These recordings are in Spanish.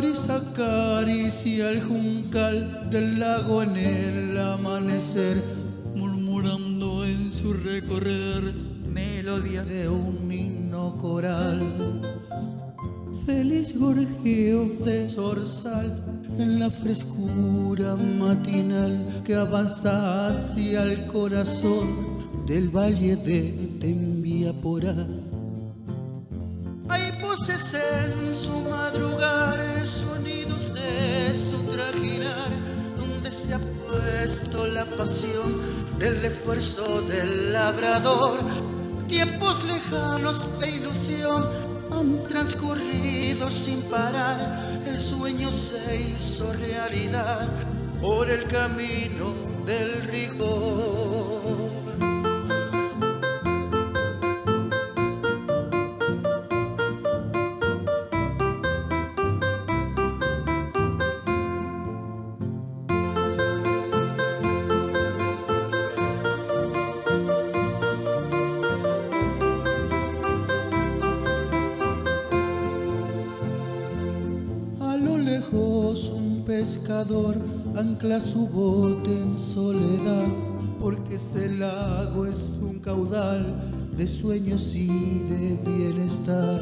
brisa acaricia el juncal del lago en el amanecer, murmurando en su recorrer melodía de un himno coral. Feliz gorjeo De zorzal en la frescura matinal que avanza hacia el corazón del valle de Tembiaporá. Hay voces en su madrugar, sonidos de su trajinar, donde se ha puesto la pasión del esfuerzo del labrador. Tiempos lejanos de ilusión han transcurrido sin parar, el sueño se hizo realidad por el camino del rigor. Un pescador ancla su bote en soledad, porque ese lago es un caudal de sueños y de bienestar.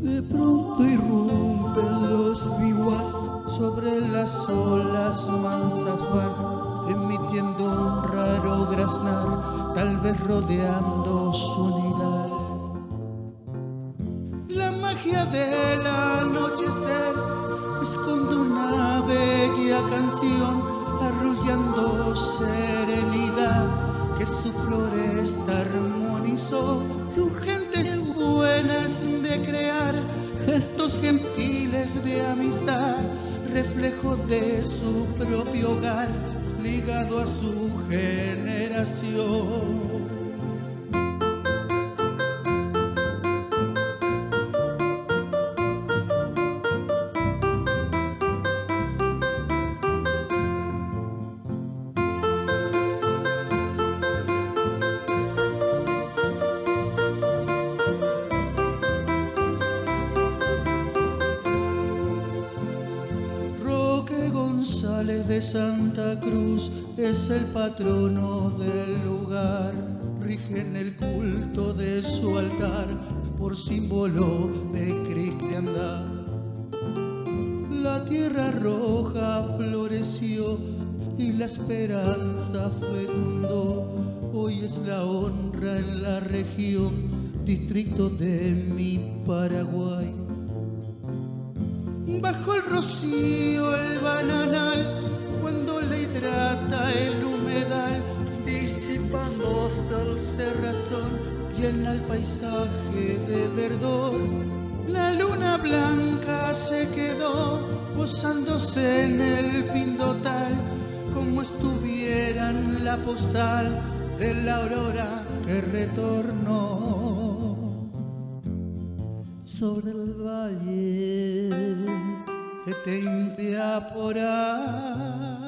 De pronto irrumpen los biwas sobre las olas mansas van, emitiendo un raro graznar, tal vez rodeando su nidal. La magia del anochecer esconde una bella canción, arrullando serenidad que su floresta armonizó. Sus gentes buenas de crear, gestos gentiles de amistad, reflejo de su propio hogar, ligado a su generación. González de Santa Cruz es el patrono del lugar, rige en el culto de su altar por símbolo de cristiandad. La tierra roja floreció y la esperanza fecundó, hoy es la honra en la región, distrito de mi Paraguay. Bajo el rocío el bananal, cuando le hidrata el humedal, disipándose el cerrazón, llena el paisaje de verdor. La luna blanca se quedó posándose en el pindotal, como estuviera en la postal de la aurora que retornó. Sobre el valle de Tembiaporá.